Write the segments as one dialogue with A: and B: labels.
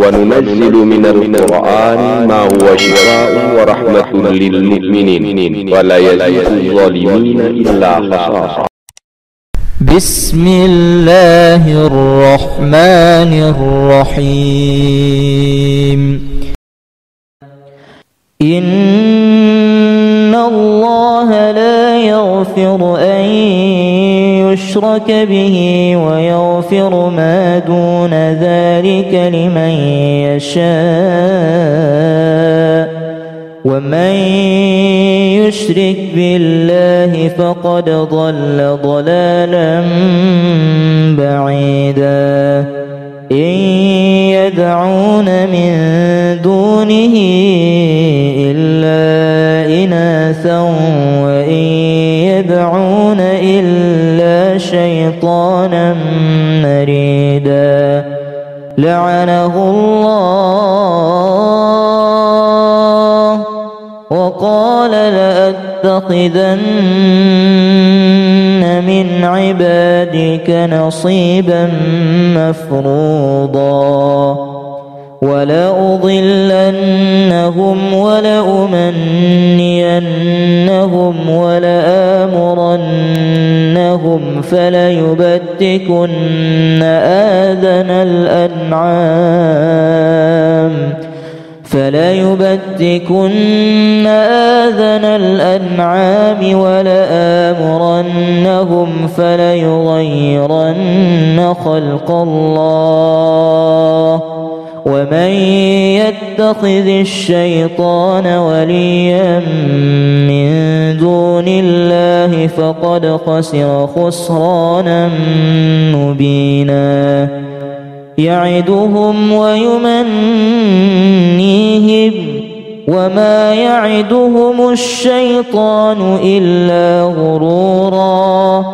A: وننزل من القرآن ما هو شفاء ورحمة للمؤمنين ولا يزيد الظالمين إلا خسارا.
B: بسم الله الرحمن الرحيم. إن الله لا يغفر أن يشرك به ويغفر ما دون ذلك لمن يشاء، ومن يشرك بالله فقد ضل ضلالا بعيدا. إن يدعون من دونه إلا إناثا وإن يدعون إلا شيطانا مريدا لعنه الله وقال لأتخذن من عبادك نصيبا مفروضا ولأضلنهم ولأمنينهم ولآمرنهم فليبتكن آذان الأنعام ولآمرنهم فليغيرن خلق الله. ومن يتخذ الشيطان وليا من دون الله فقد خسر خسرانا مبينا. يعدهم ويمنيهم وما يعدهم الشيطان إلا غرورا.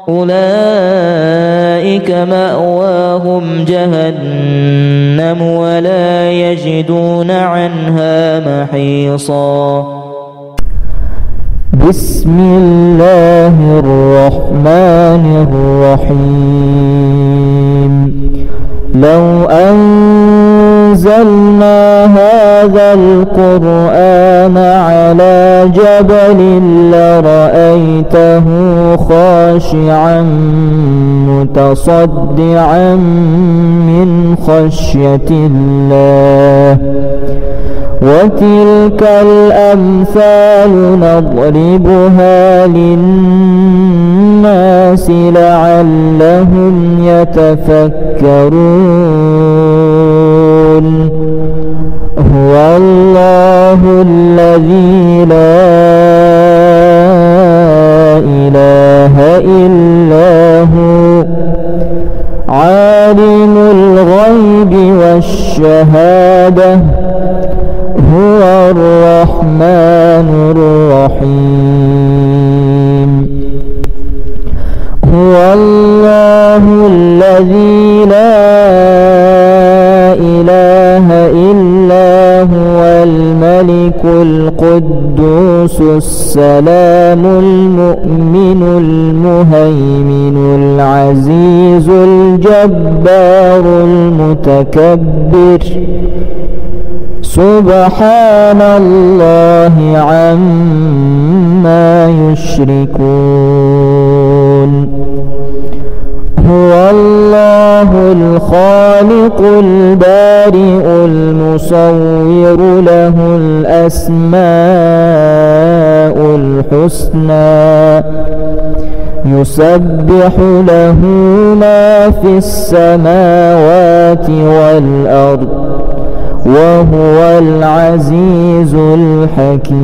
B: أولئك مأواهم جهنم ولا يجدون عنها محيصا. بسم الله الرحمن الرحيم. لو أنزلنا هذا القرآن على جبل لرأيته خاشعا متصدعا من خشية الله. وتلك الأمثال نضربها للناس لعلهم يتفكرون. هو الله الذي لا إله إلا هو عالم الغيب والشهادة هو الرحمن الرحيم. هو الله الذي لا إله إلا هو الملك القدوس السلام المؤمن المهيمن العزيز الجبار المتكبر. سبحان الله عما يشركون. هو الله الخالق البارئ المصور له الأسماء الحسنى يسبح له ما في السماوات والأرض وهو العزيز الحكيم.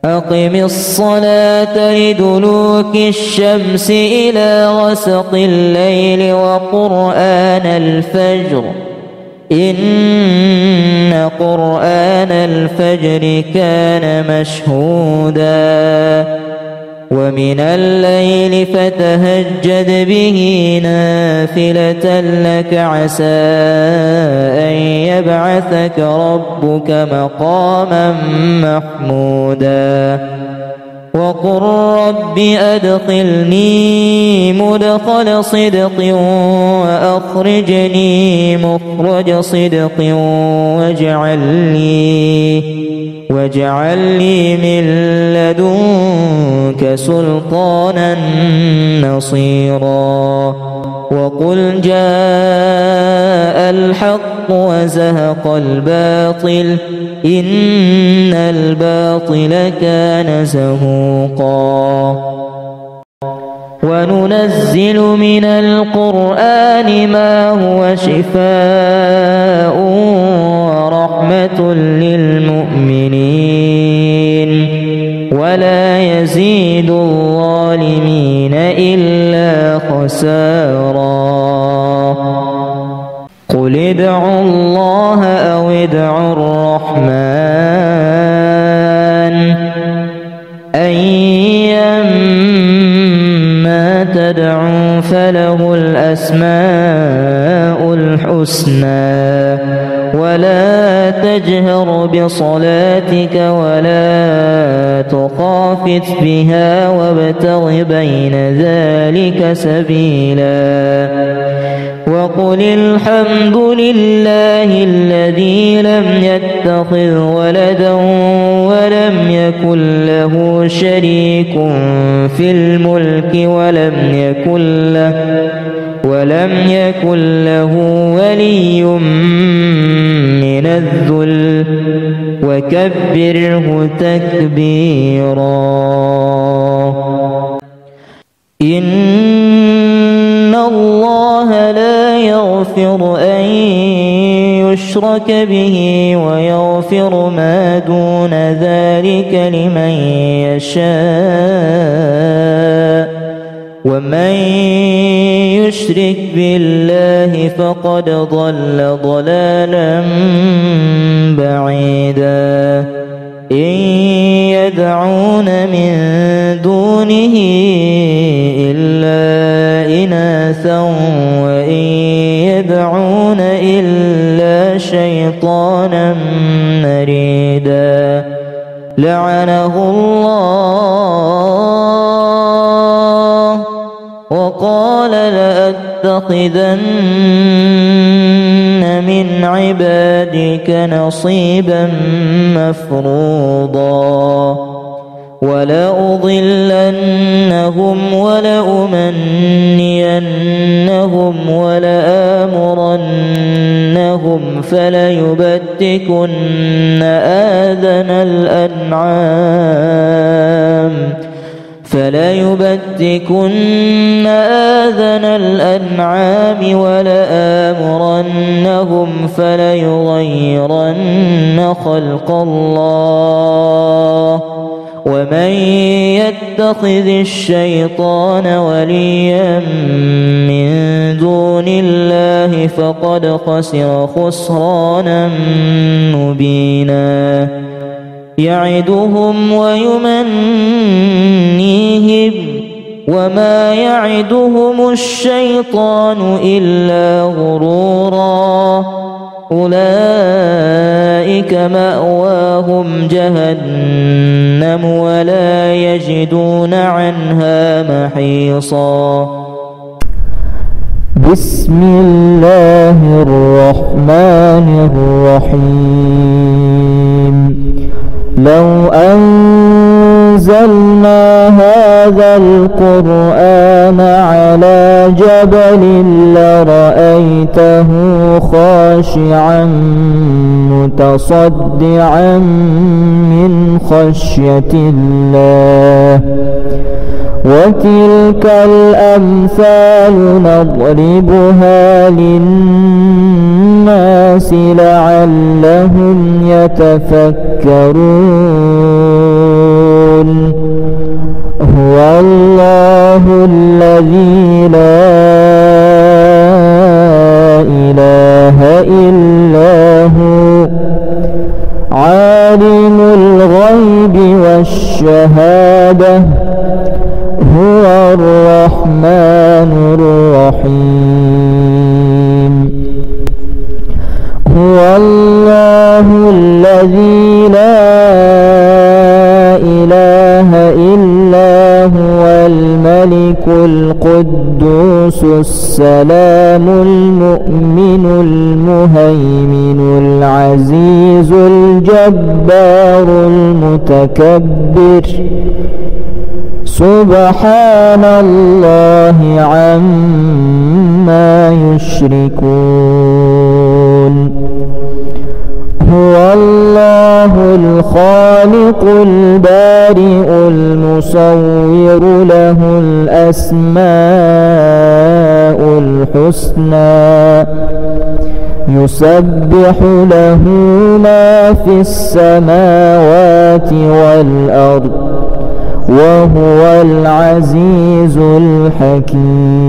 B: أقم الصلاة لدلوك الشمس إلى غسق الليل وقرآن الفجر إن قرآن الفجر كان مشهودا. ومن الليل فتهجد به نافلة لك عسى أن يبعثك ربك مقاما محمودا. وقل رب أدخلني مدخل صدق وأخرجني مخرج صدق واجعل لي من لدنك سلطانا نصيرا وقل جاء الحق وزهق الباطل إن الباطل كان زهوقا وننزل من القرآن ما هو شفاء ورحمة للمؤمنين ولا يزيد الظالمين إلا خسارا قل ادعوا الله أو ادعوا الرحمن أيما تدعوا فله الأسماء الحسنى ولا تجهر بصلاتك ولا تخافت بها وابتغ بين ذلك سبيلا وقل الحمد لله الذي لم يتخذ ولدا ولم يكن له شريك في الملك ولم يكن له ولي من الذل وكبره تكبيرا إن الله لا يغفر أن يشرك به ويغفر ما دون ذلك لمن يشاء ومن يشرك بالله فقد ضل ضلالا بعيدا إن يدعون من دونه إلا إناثا وإن يدعون إلا شيطانا مريدا لعنه الله وقال لأتخذن من عبادك نصيبا مفروضا ولأضلنهم ولأمنينهم ولآمرنهم فليبتكن آذان الأنعام ولآمرنهم فليغيرن خلق الله ومن يتخذ الشيطان وليا من دون الله فقد خسر خسرانا مبينا يعدهم ويمنيهم وما يعدهم الشيطان إلا غرورا أولئك مأواهم جهنم ولا يجدون عنها محيصا
C: بسم الله الرحمن الرحيم لو أنزلنا هذا القرآن على جبل لرأيته خاشعا متصدعا من خشية الله وتلك الأمثال نضربها للناس لعلهم يتفكرون هو الله الذي لا إله إلا هو عالم الغيب والشهادة هو الرحمن الرحيم هو الله الذي لا إله إلا القدوس السلام المؤمن المهيمن العزيز الجبار المتكبر سبحان الله عما يشركون هو الله الخالق البارئ المصور له الأسماء الحسنى يسبح له ما في السماوات والأرض وهو العزيز الحكيم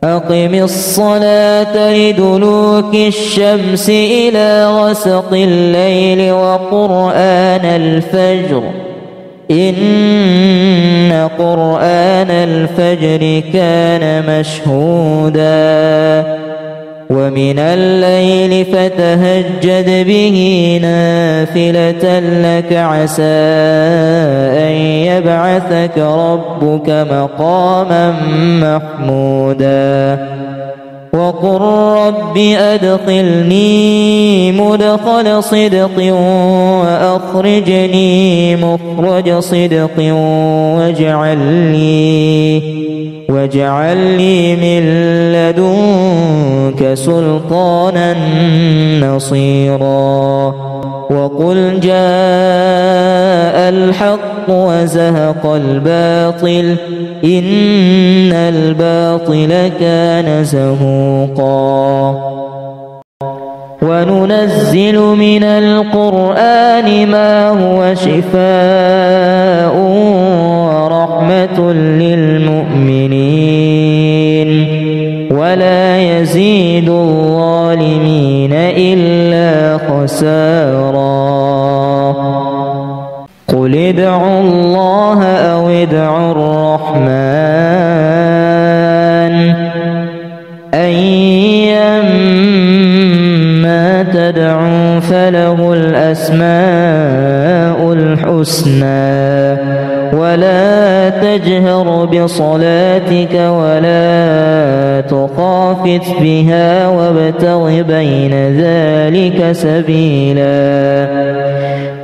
B: أقم الصلاة لدلوك الشمس إلى غسق الليل وقرآن الفجر إن قرآن الفجر كان مشهودا ومن الليل فتهجد به نافلة لك عسى أن يبعثك ربك مقاما محمودا وقل رب أدخلني مدخل صدق وأخرجني مخرج صدق واجعل لي من لدنك سلطانا نصيرا وقل جاء الحق وزهق الباطل إن الباطل كان زهوقا وننزل من القرآن ما هو شفاء ورحمة للمؤمنين ولا يزيد الظالمين إلا خسارا قل ادعوا الله أو ادعوا الرحمن أيما تدعوا فله الأسماء الحسنى ولا تجهر بصلاتك ولا تخافت بها وابتغ بين ذلك سبيلا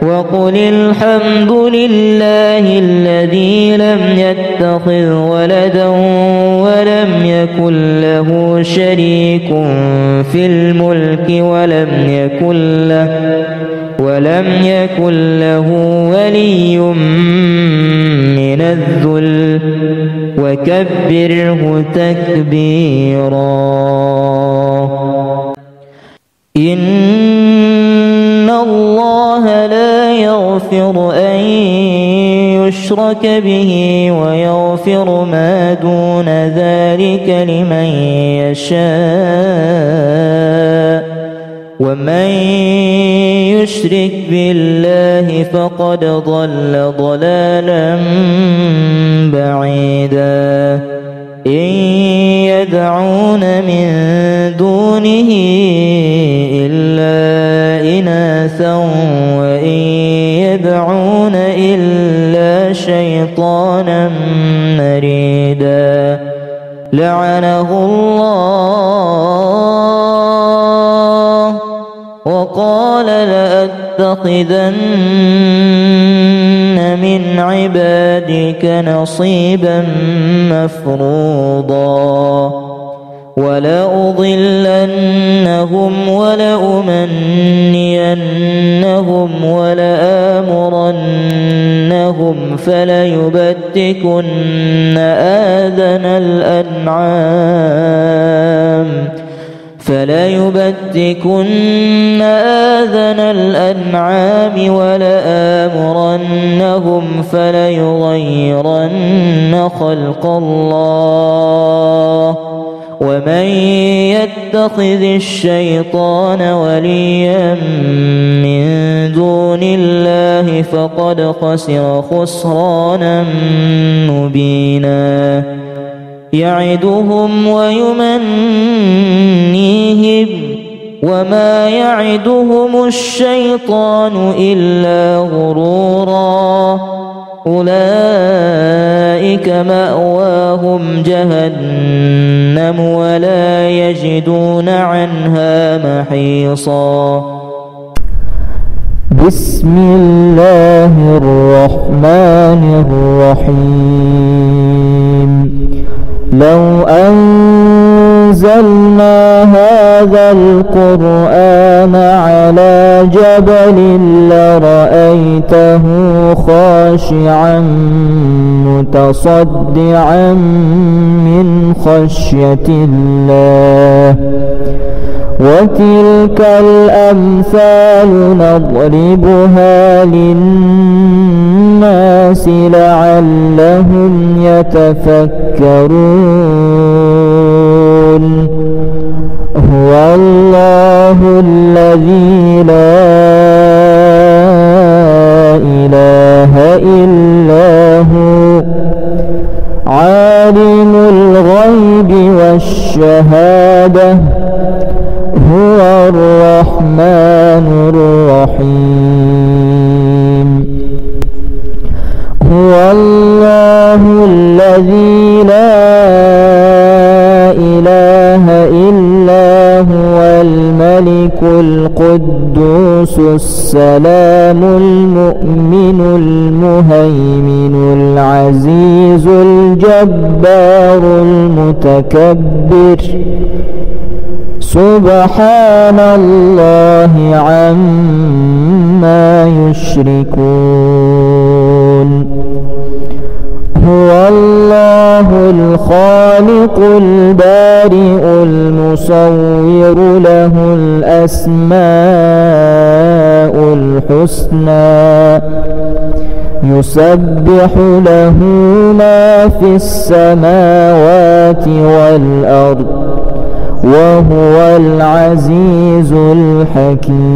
B: وقل الحمد لله الذي لم يتخذ ولدا ولم يكن له شريك في الملك ولم يكن له ولي من الذل وكبره تكبيرا إن الله لا يغفر أن يشرك به ويغفر ما دون ذلك لمن يشاء ومن يشرك بالله فقد ضل ضلالا بعيدا إن يدعون من دونه إلا إناثا وإن يدعون إلا شيطانا مريدا لعنه الله وقال لأتخذن من عبادك نصيبا مفروضا ولأضلنهم ولأمنينهم ولآمرنهم فليبتكن آذان الأنعام ولآمرنهم فليغيرن خلق الله ومن يتخذ الشيطان وليا من دون الله فقد خسر خسرانا مبينا يعدهم ويمنيهم وما يعدهم الشيطان إلا غرورا أولئك مأواهم جهنم ولا يجدون عنها محيصا.
C: بسم الله الرحمن الرحيم. لو أنزلنا هذا القرآن على جبل لرأيته خاشعا متصدعا من خشية الله. وتلك الأمثال نضربها للناس لعلهم يتفكرون. هو الله الذي لا إله إلا هو عالم الغيب والشهادة هو الرحمن الرحيم. هو الله الذي لا إله إلا هو الملك القدوس السلام المؤمن المهيمن العزيز الجبار المتكبر. سبحان الله عما يشركون. هو الله الخالق البارئ المصور له الأسماء الحسنى يسبح له ما في السماوات والأرض وهو العزيز الحكيم.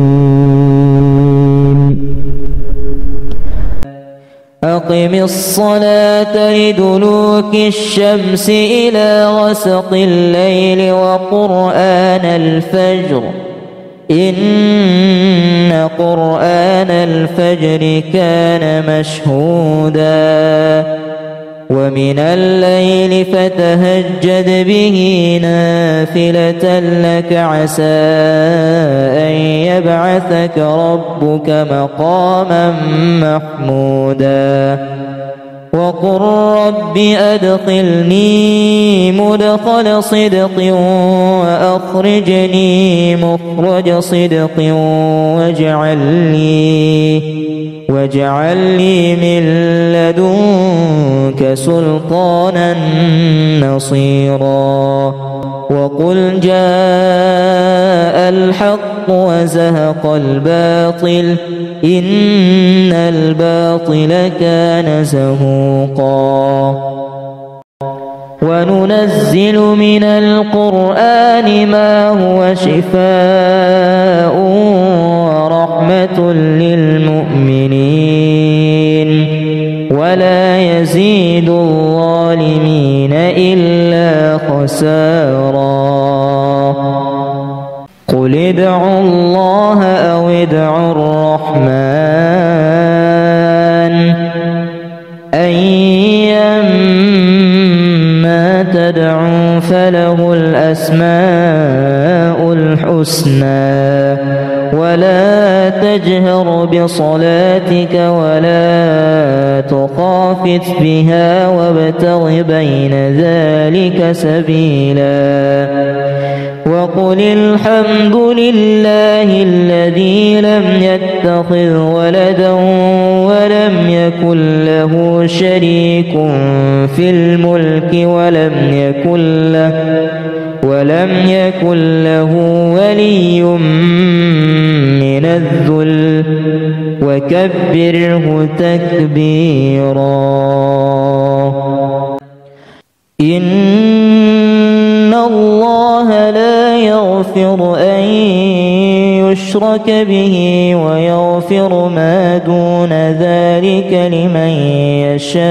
B: أقم الصلاة لدلوك الشمس إلى غسق الليل وقرآن الفجر إن قرآن الفجر كان مشهودا. ومن الليل فتهجد به نافلة لك عسى أن يبعثك ربك مقاما محمودا. وقل رب أدخلني مدخل صدق وأخرجني مخرج صدق واجعل لي من لدنك سلطانا نصيرا. وقل جاء الحق وزهق الباطل إن الباطل كان زهوقا. وننزل من القرآن ما هو شفاء ورحمة للمؤمنين ولا يزيد الظالمين إلا خسارا. قل ادعوا الله أو ادعوا الرحمن أيما تدعوا فله الأسماء الحسنى. ولا تجهر بصلاتك ولا تخافت بها وابتغ بين ذلك سبيلا. وقل الحمد لله الذي لم يتخذ ولدا ولم يكن له شريك في الملك ولم يكن له ولي من الذل وكبره تكبيرا. إن الله لا يغفر أن يشرك به ويغفر ما دون ذلك لمن يشاء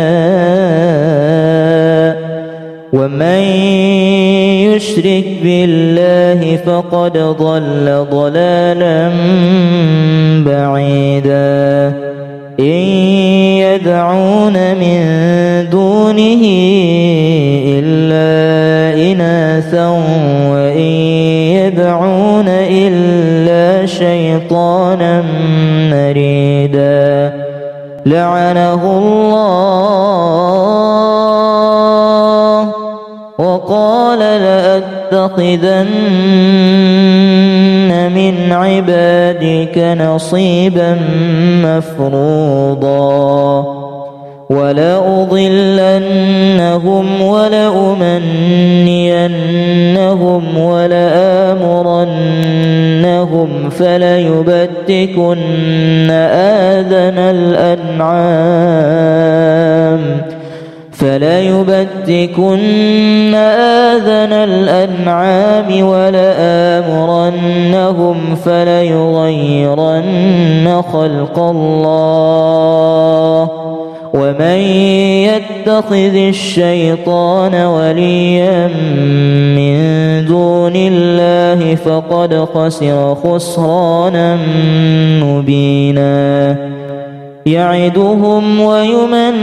B: ومن يشرك بالله فقد ضل ضلالا بعيدا. إن يدعون من دونه إلا إناثا وإن يدعون إلا شيطانا مريدا لعنه الله وقال لأتخذن من عبادك نصيبا مفروضا ولأضلنهم ولأمنينهم ولآمرنهم فليبتكن آذان الأنعام ولآمرنهم فليغيرن خلق الله ومن يتخذ الشيطان وليا من دون الله فقد خسر خسرانا مبينا يعدهم ويمنيهم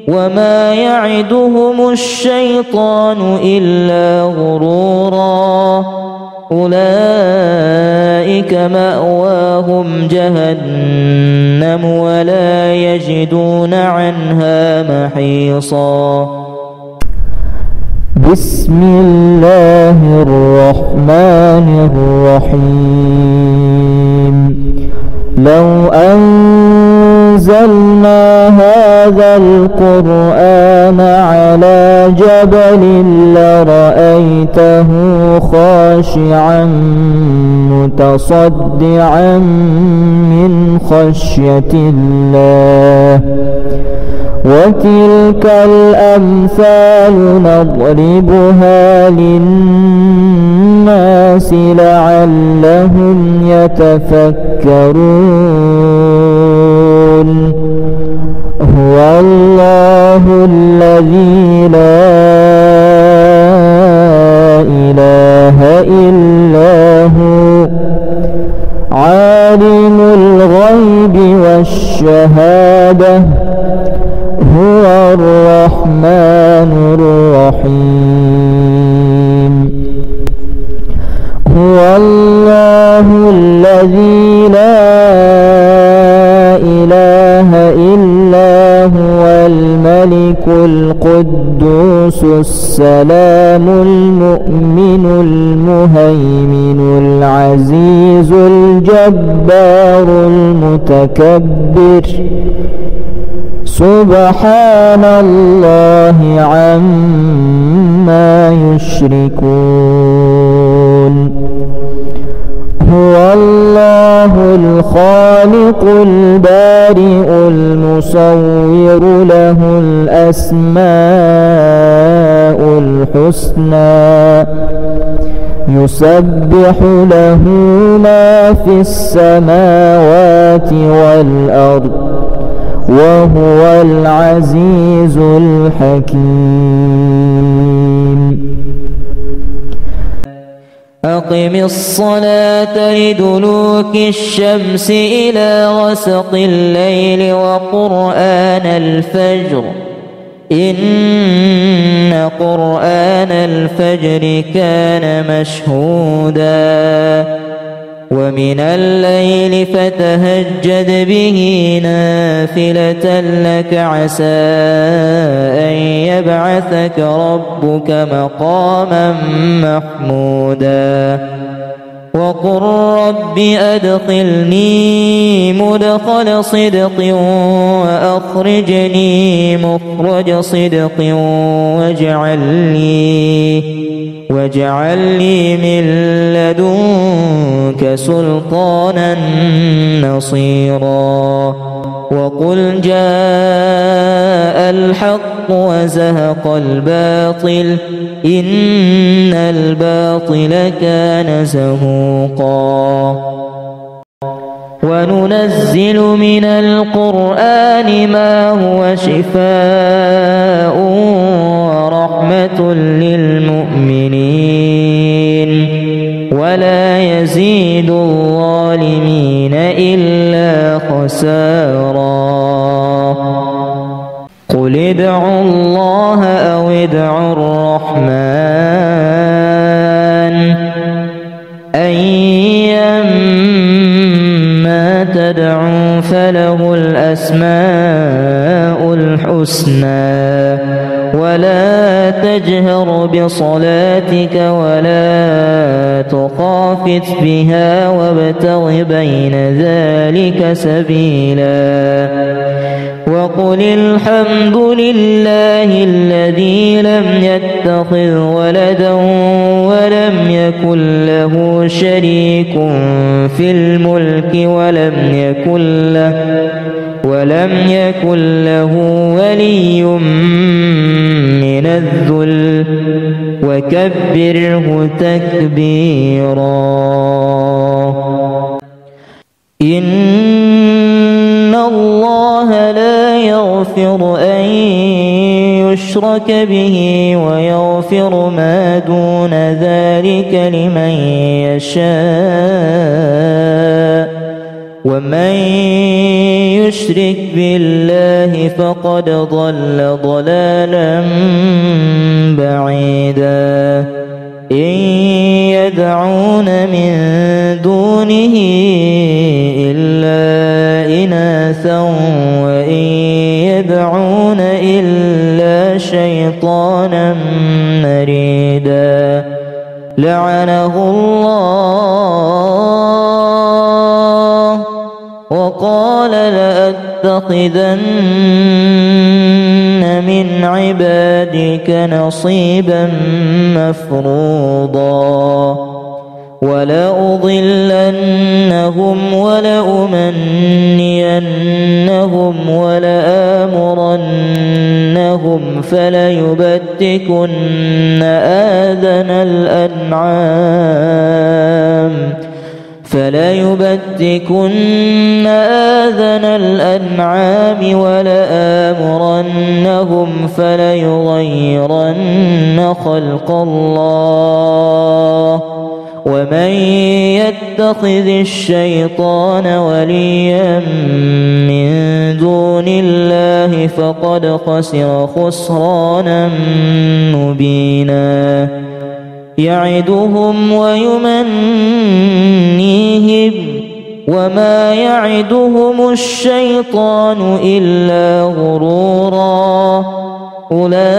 B: وما يعدهم الشيطان إلا غرورا أولئك مأواهم جهنم ولا يجدون عنها محيصا
C: بسم الله الرحمن الرحيم لو أنزلنا هذا القرآن على جبل لرأيته خاشعا متصدعا من خشية الله وتلك الأمثال نضربها للناس لعلهم يتفكرون هو الله الذي لا إله إلا هو عالم الغيب والشهادة هو الرحمن الرحيم هو الله الذي لا إله إلا هو الملك القدوس السلام المؤمن المهيمن العزيز الجبار المتكبر سبحان الله عما يشركون هو الله الخالق البارئ المصور له الأسماء الحسنى يسبح له ما في السماوات والأرض وهو العزيز الحكيم
B: أقم الصلاة لدلوك الشمس إلى غسق الليل وقرآن الفجر إن قرآن الفجر كان مشهودا ومن الليل فتهجد به نافلة لك عسى أن يبعثك ربك مقاما محمودا وقل رب أدخلني مدخل صدق وأخرجني مخرج صدق واجعل لي من لدنك سلطانا نصيرا وقل جاء الحق وزهق الباطل إن الباطل كان زهوقا وننزل من القرآن ما هو شفاء ورحمة للمؤمنين ولا يزيد الظالمين إلا خسارا. قل ادعوا الله أو ادعوا الرحمن أيما تدعوا فله الأسماء الحسنى. ولا تجهر بصلاتك ولا تخافت بها وابتغ بين ذلك سبيلا. وقل الحمد لله الذي لم يتخذ ولدا ولم يكن له شريك في الملك ولم يكن له ولي من الذل وكبره تكبيرا. إن الله لا يغفر أن يشرك به ويغفر ما دون ذلك لمن يشاء ومن يشرك بالله فقد ضل ضلالا بعيدا. إن يدعون من دونه إلا إناثا وإن يدعون إلا شيطانا مريدا. لعنه الله وقال لأتخذن من عبادك نصيبا مفروضا. ولأضلنهم ولأمنينهم ولآمرنهم فليبتكن آذان الأنعام ولآمرنهم فليغيرن خلق الله. ومن يتخذ الشيطان وليا من دون الله فقد خسر خسرانا مبينا. يعدهم ويمنيهم وما يعدهم الشيطان إلا غرورا. أولئك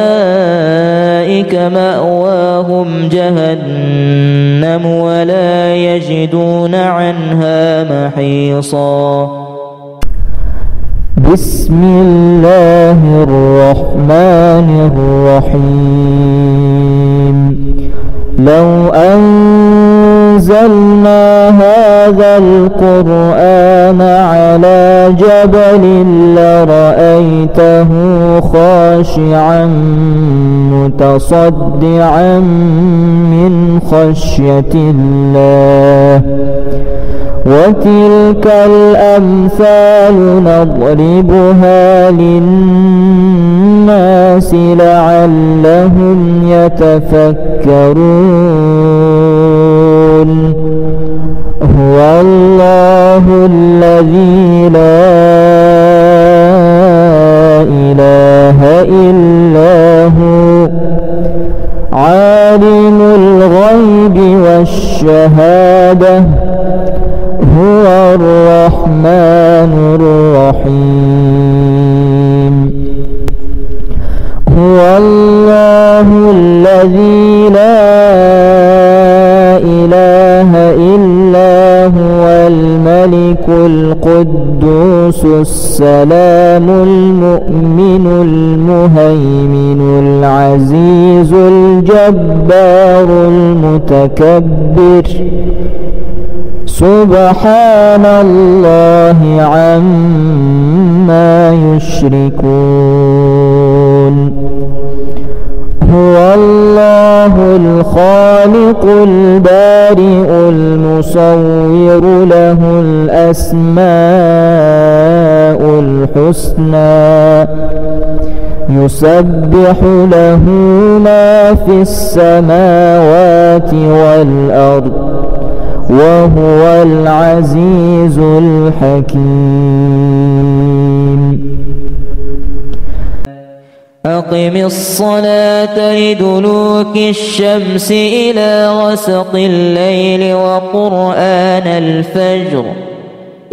B: مأواهم جهنم ولا يجدون عنها محيصا.
C: بسم الله الرحمن الرحيم. لو أنزلنا هذا القرآن على جبل لرأيته خاشعا متصدعا من خشية الله. وتلك الأمثال نضربها للناس لعلهم يتفكرون. هو الله الذي لا إله إلا هو عالم الغيب والشهادة هو الرحمن الرحيم. هو الله الذي لا إله إلا هو الملك القدوس السلام المؤمن المهيمن العزيز الجبار المتكبر. سبحان الله عما يشركون. هو الله الخالق البارئ المصور له الأسماء الحسنى. يسبح له ما في السماوات والأرض وهو العزيز الحكيم.
B: أقم الصلاة لدلوك الشمس إلى غسق الليل وقرآن الفجر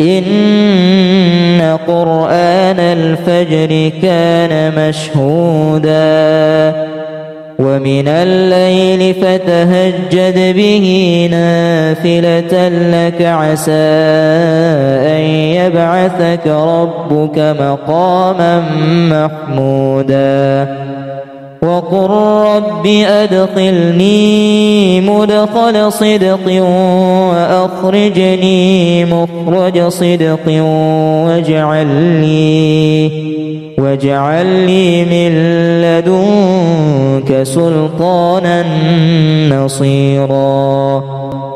B: إن قرآن الفجر كان مشهودا ومن الليل فتهجد به نافلة لك عسى أن يبعثك ربك مقاما محمودا وقل رب أدخلني مدخل صدق وأخرجني مخرج صدق واجعل لي من لدنك سلطانا نصيرا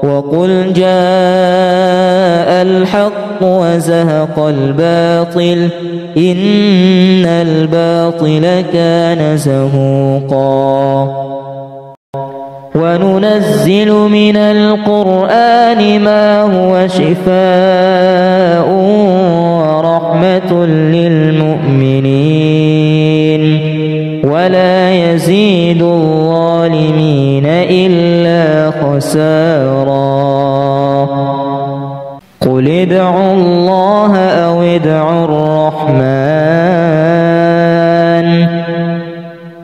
B: وقل جاء الحق وزهق الباطل إن الباطل كان زهوقا وننزل من القرآن ما هو شفاء ورحمة للمؤمنين ولا يزيد الظالمين إلا خسارا قل ادعوا الله أو ادعوا الرحمن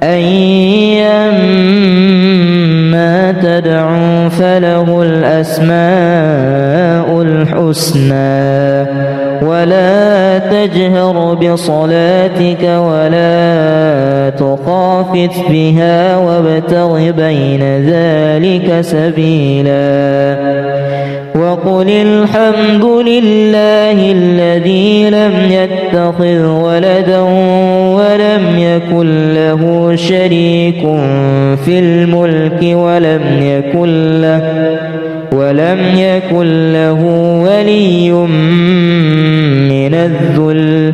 B: أيما تدعوا فله الأسماء الحسنى ولا تجهر بصلاتك ولا تخافت بها وابتغ بين ذلك سبيلا وقل الحمد لله الذي لم يتخذ ولدا ولم يكن له شريك في الملك ولم يكن له ولي من الذل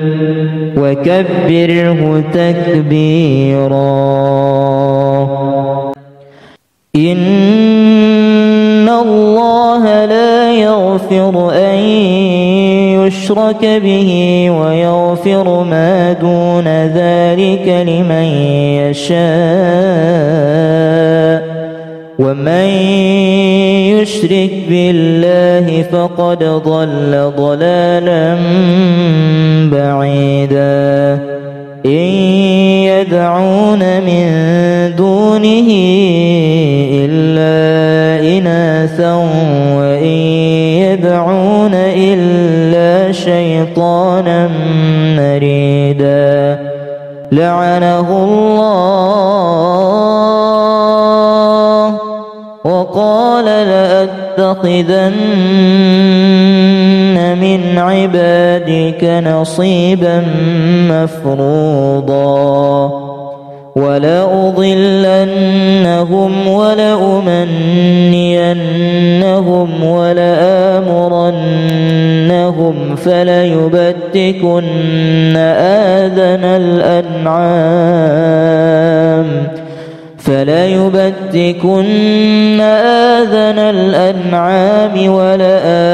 B: وكبره تكبيرا إن الله لا يغفر أن يشرك به ويغفر ما دون ذلك لمن يشاء ومن يشرك بالله فقد ضل ضلالا بعيدا إن يدعون من دونه إلا إناثا وإن يدعون إلا شيطانا مريدا لعنه الله وقال لأتخذن من عبادك نصيبا مفروضا ولأضلنهم ولأمنينهم ولآمرنهم فليبتكن آذان الأنعام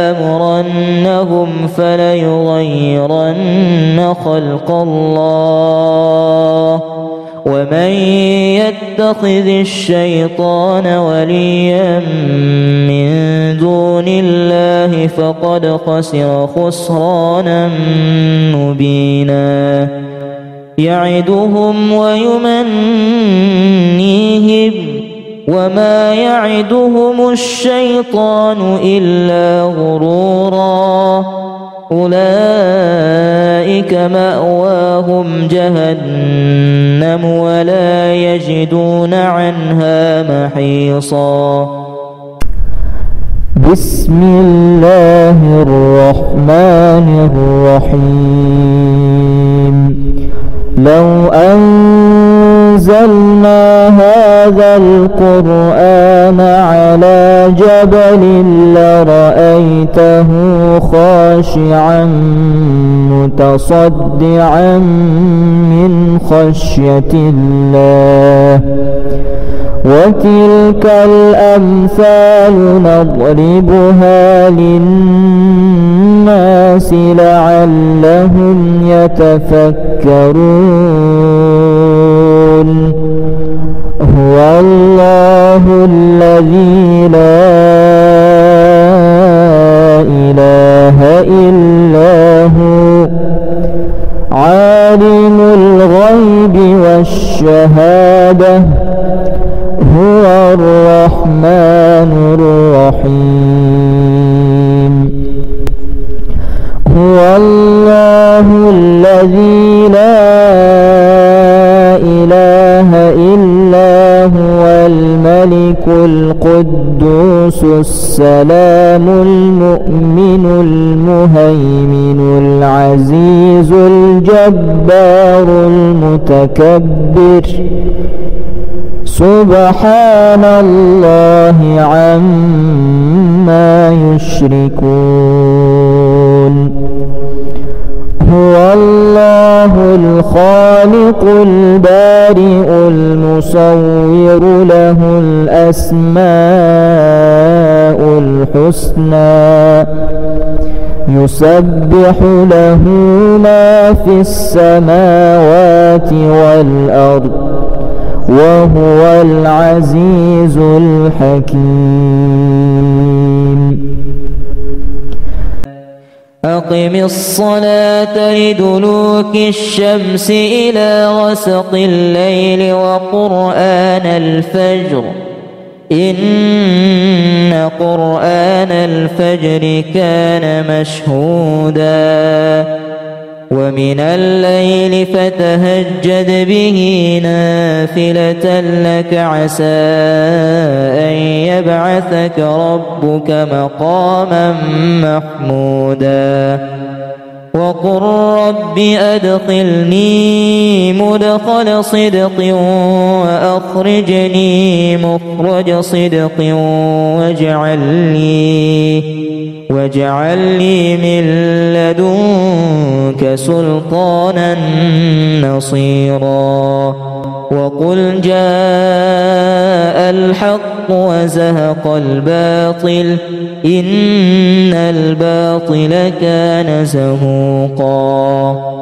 B: ولآمرنهم فليغيرن خلق الله ومن يتخذ الشيطان وليا من دون الله فقد خسر خسرانا مبينا يعدهم ويمنيهم وما يعدهم الشيطان إلا غرورا أولئك مأواهم جهنم ولا يجدون عنها محيصا
C: بسم الله الرحمن الرحيم لو أنزلنا هذا القرآن على جبل لرأيته خاشعا متصدعا من خشية الله وتلك الأمثال نضربها للناس لعلهم يتفكرون هو الله الذي لا إله إلا هو عالم الغيب والشهادة هو الرحمن الرحيم هو الله الذي لا إله إلا هو الملك القدوس السلام المؤمن المهيمن العزيز الجبار المتكبر سبحان الله عما يشركون هو الله الخالق البارئ المصور له الأسماء الحسنى يسبح له ما في السماوات والأرض وهو العزيز الحكيم
B: أقم الصلاة لدلوك الشمس إلى غسق الليل وقرآن الفجر إن قرآن الفجر كان مشهودا ومن الليل فتهجد به نافلة لك عسى أن يبعثك ربك مقاما محمودا وقل رب أدخلني مدخل صدق وأخرجني مخرج صدق واجعل لي من لدنك سلطانا نصيرا وقل جاء الحق وزهق الباطل إن الباطل كان زهوقا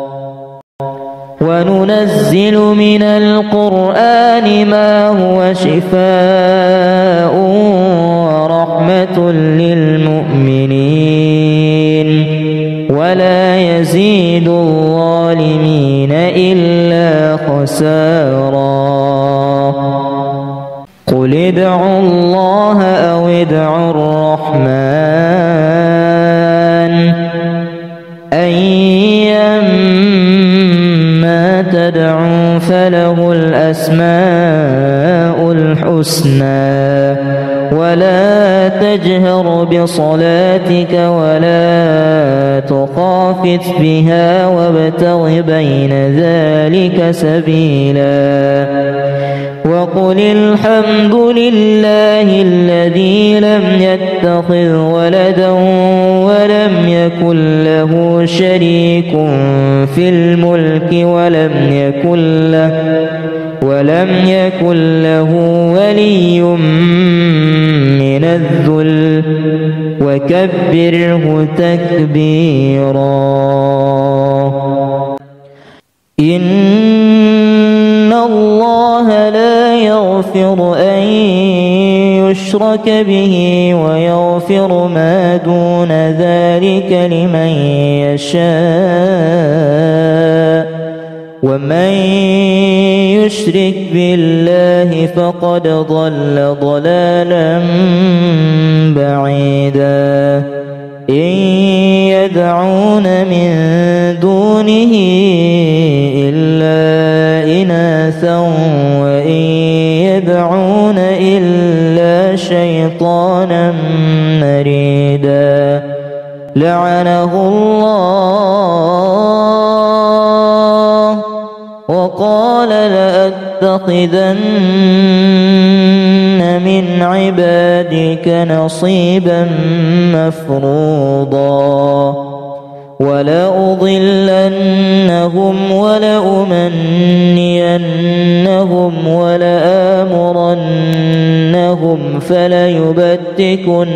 B: وننزل من القرآن ما هو شفاء ورحمة للمؤمنين ولا يزيد الظالمين إلا خسارا قل ادعوا الله أو ادعوا الرحمن أيما تدعوا فله الأسماء الحسنى ولا تجهر بصلاتك ولا تخافت بها وابتغ بين ذلك سبيلا وقل الحمد لله الذي لم يتخذ ولدا ولم يكن له شريك في الملك ولم يكن له ولي من الذل وكبره تكبيرا إن الله لا يغفر أن يشرك به ويغفر ما دون ذلك لمن يشاء ومن يشرك بالله فقد ضل ضلالا بعيدا إن يدعون من دونه إلا إناثا وإن يدعون إلا شيطانا مريدا لعنه الله وقال لأتخذن من عبادك نصيبا مفروضا ولأضلنهم ولأمنينهم ولآمرنهم فليبتكن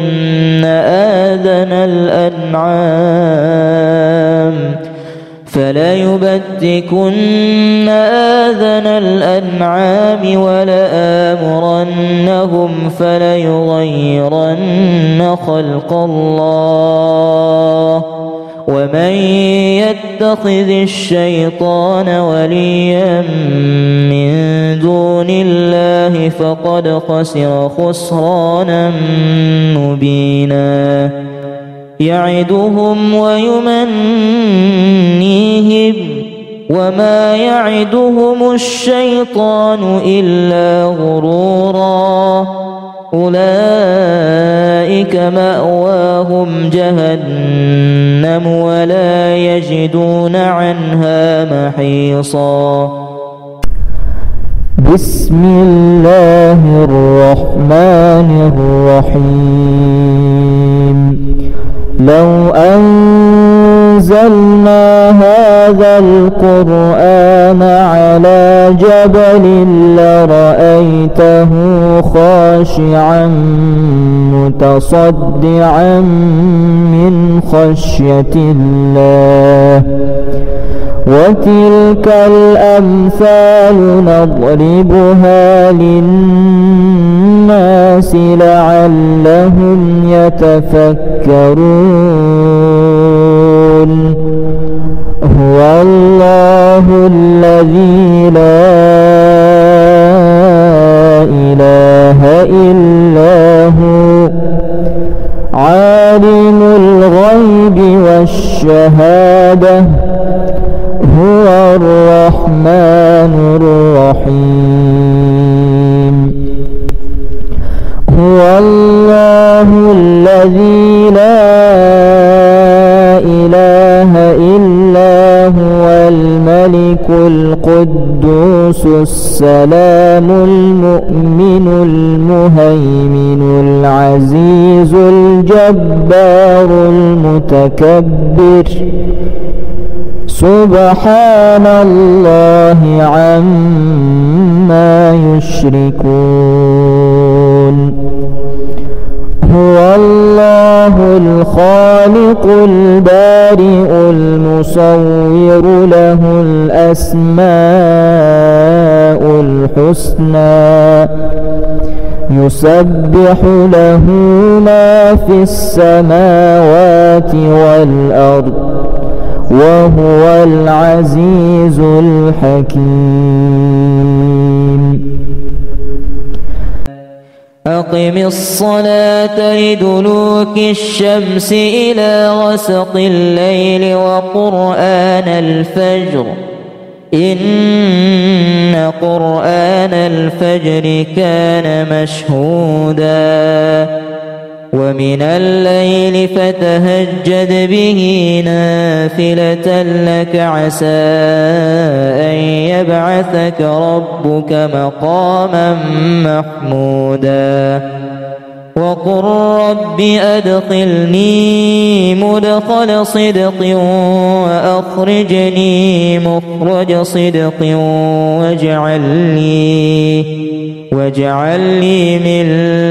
B: آذان الأنعام ولآمرنهم فليغيرن خلق الله ومن يتخذ الشيطان وليا من دون الله فقد خسر خسرانا مبينا يعدهم ويمنيهم وما يعدهم الشيطان إلا غرورا أولئك مأواهم جهنم ولا يجدون عنها محيصا.
C: بسم الله الرحمن الرحيم. لو أنزلنا هذا القرآن على جبل لرأيته خاشعا متصدعا من خشية الله وتلك الأمثال نضربها للناس لعلهم يتفكرون. هو الله الذي لا إله إلا هو عالم الغيب والشهادة هو الرحمن الرحيم. هو الله الذي لا إله إلا هو الملك القدوس السلام المؤمن المهيمن العزيز الجبار المتكبر سبحان الله عما يشركون. هو الله الخالق البارئ المصور له الأسماء الحسنى يسبح له ما في السماوات والأرض وهو العزيز الحكيم.
B: أقم الصلاة لدلوك الشمس إلى غسق الليل وقرآن الفجر إن قرآن الفجر كان مشهودا ومن الليل فتهجد به نافلة لك عسى أن يبعثك ربك مقاما محمودا وقل رب أدخلني مدخل صدق وأخرجني مخرج صدق واجعل لي من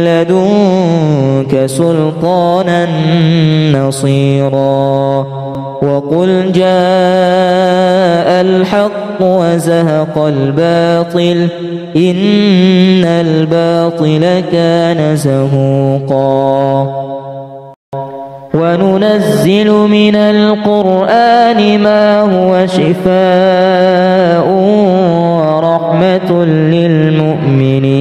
B: لدنك سلطانا نصيرا وقل جاء الحق وزهق الباطل إن الباطل كان زهوقا وننزل من القرآن ما هو شفاء ورحمة للمؤمنين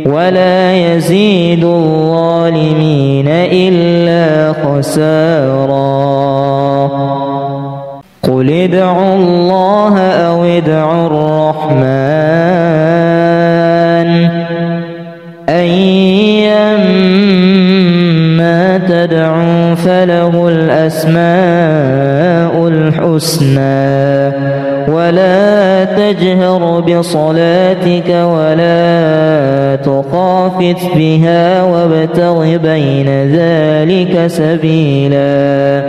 B: ولا يزيد الظالمين إلا خسارا قل ادعوا الله أو ادعوا الرحمن أيما تدعوا فله الأسماء الحسنى ولا تجهر بصلاتك ولا تخافت بها وابتغ بين ذلك سبيلا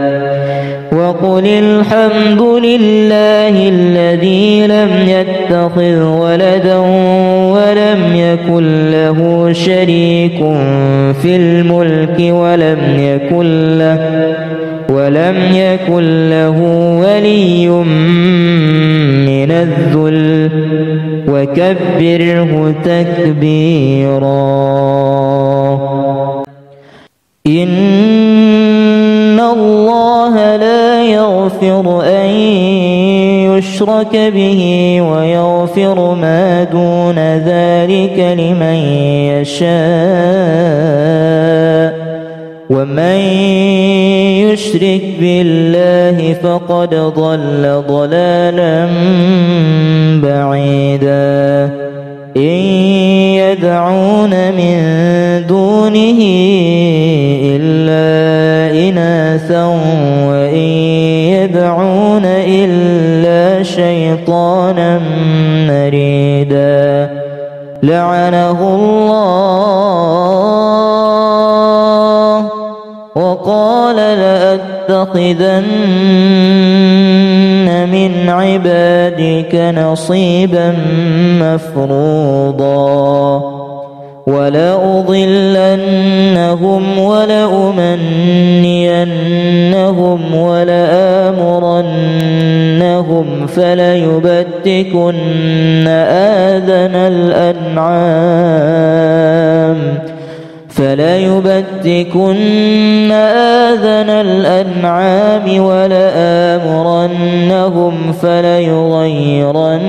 B: وقل الحمد لله الذي لم يتخذ ولدا ولم يكن له شريك في الملك ولم يكن له ولي من الذل وكبره تكبيرا. إن الله لا يغفر أن يشرك به ويغفر ما دون ذلك لمن يشاء ومن يشرك بالله فقد ضل ضلالا بعيدا. إن يدعون من دونه إلا إناثا وإن يدعون إلا شيطانا مريدا لعنه الله وقال لأتخذن من عبادك نصيبا مفروضا ولأضلنهم ولأمنينهم ولآمرنهم فليبتكن آذان الأنعام ولآمرنهم فليغيرن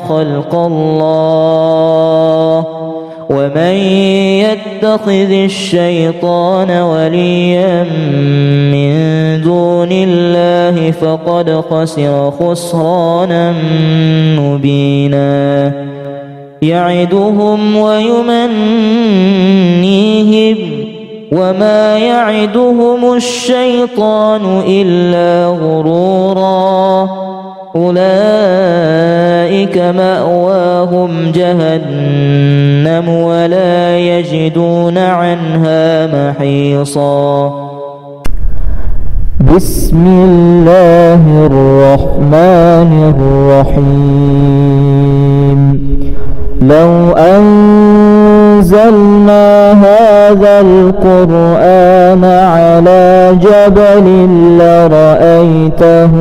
B: خلق الله ومن يتخذ الشيطان وليا من دون الله فقد خسر خسرانا مبينا. يعدهم ويمنيهم وما يعدهم الشيطان إلا غرورا أولئك مأواهم جهنم ولا يجدون عنها محيصا.
C: بسم الله الرحمن الرحيم. لو أنزلنا هذا القرآن على جبل لرأيته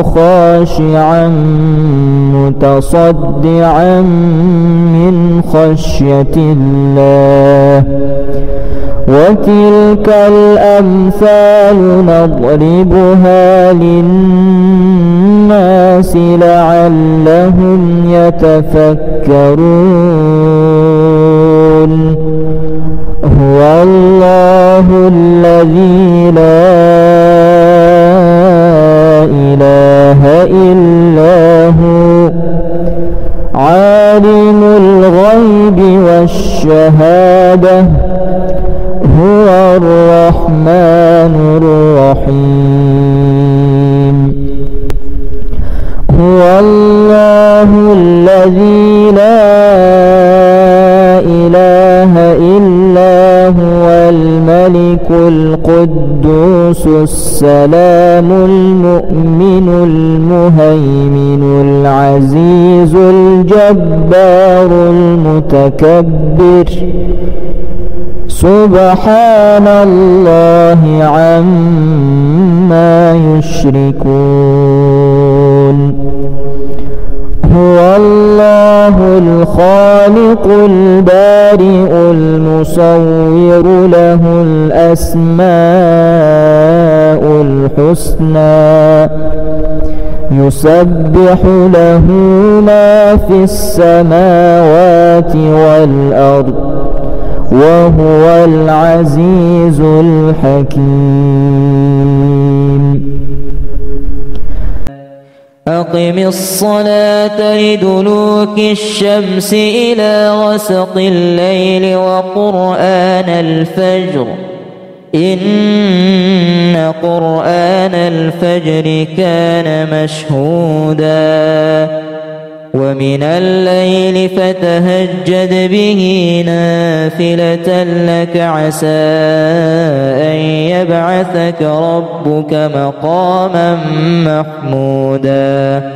C: خاشعا متصدعا من خشية الله وتلك الأمثال نضربها للناس لعلهم يتفكرون. هو الله الذي لا إله إلا هو عالم الغيب والشهادة هو الرحمن الرحيم. هو الله الذي لا إله إلا هو الملك القدوس السلام المؤمن المهيمن العزيز الجبار المتكبر سبحان الله عما يشركون. هو الله الخالق البارئ المصور له الأسماء الحسنى يسبح له ما في السماوات والأرض وهو العزيز الحكيم.
B: أقم الصلاة لدلوك الشمس إلى غسق الليل وقرآن الفجر إن قرآن الفجر كان مشهودا ومن الليل فتهجد به نافلة لك عسى أن يبعثك ربك مقاما محمودا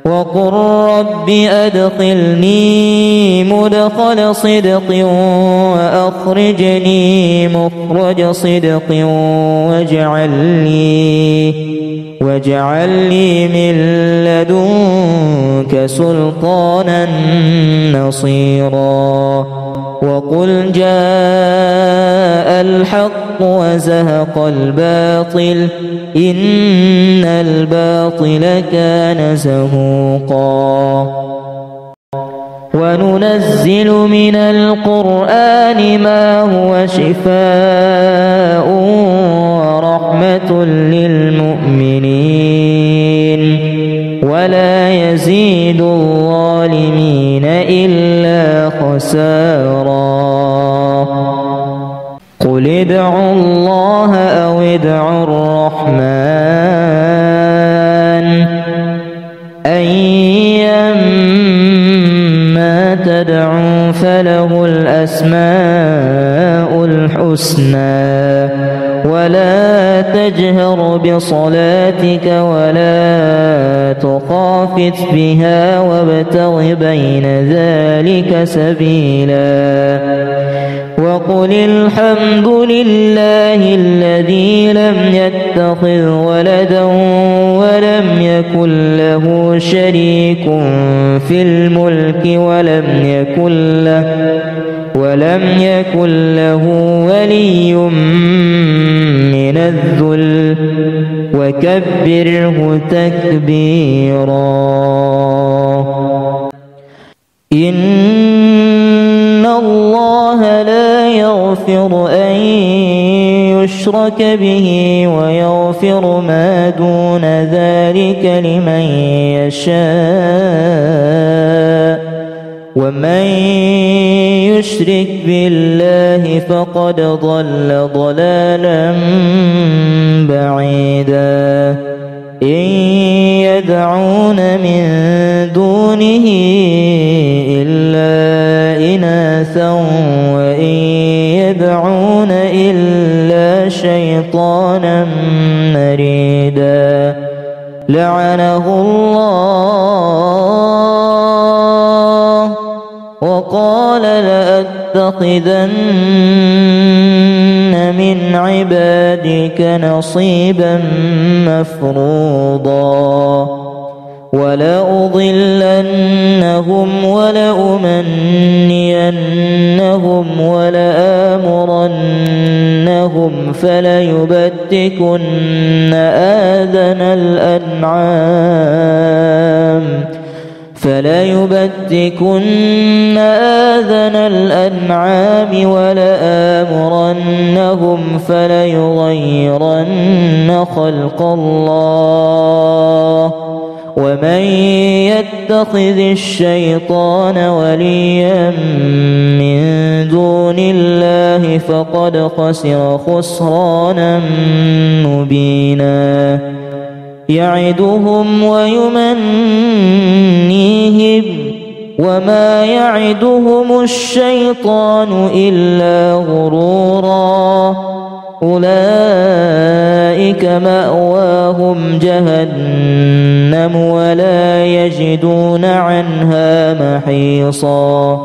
B: وقل رب أدخلني مدخل صدق وأخرجني مخرج صدق واجعل لي من لدنك سلطانا نصيرا وقل جاء الحق وزهق الباطل إن الباطل كان زهوقا وننزل من القرآن ما هو شفاء ورحمة للمؤمنين ولا يزيد الظالمين إلا خسارا قل ادعوا الله أو ادعوا الرحمن أيما تدعوا فله الأسماء الحسنى ولا تجهر بصلاتك ولا تخافت بها وابتغ بين ذلك سبيلا وقل الحمد لله الذي لم يتخذ ولدا ولم يكن له شريك في الملك ولم يكن له ولي من الذل وكبره تكبيرا إن الله لا يغفر أن يشرك به ويغفر ما دون ذلك لمن يشاء ومن يشرك بالله فقد ضل ضلالا بعيدا إن يدعون من دونه إلا إناثا وإن يدعون إلا شيطانا مريدا لعنه الله وقال لأتخذن من عبادك نصيبا مفروضا ولأضلنهم ولأمنينهم ولآمرنهم فليبتكن آذان الأنعام ولآمرنهم فليغيرن خلق الله ومن يتخذ الشيطان وليا من دون الله فقد خسر خسرانا مبينا يعدهم ويمنيهم وما يعدهم الشيطان إلا غرورا أولئك مأواهم جهنم ولا يجدون عنها محيصا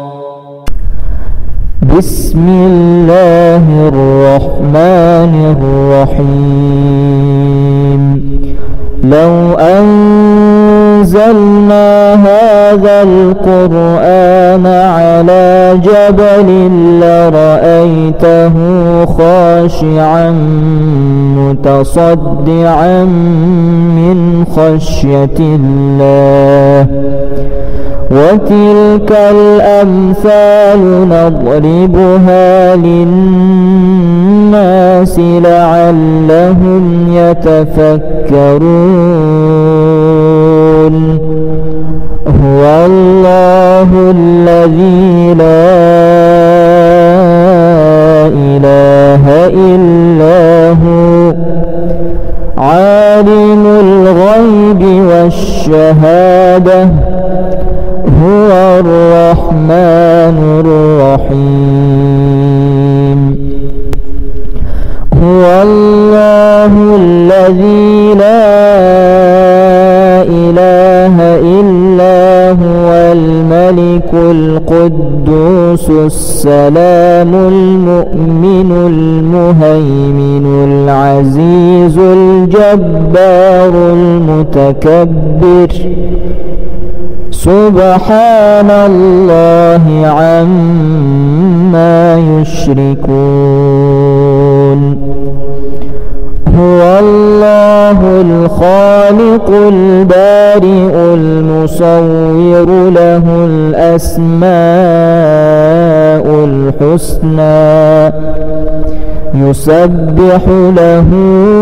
C: بسم الله الرحمن الرحيم لو أنزلنا هذا القرآن على جبل لرأيته خاشعا متصدعا من خشية الله وتلك الأمثال نضربها للناس لعلهم يتفكرون هو الله الذي لا إله إلا الملك القدوس السلام المؤمن المهيمن العزيز الجبار المتكبر سبحان الله عما يشركون هو الله الخالق البارئ المصور له الأسماء الحسنى يسبح له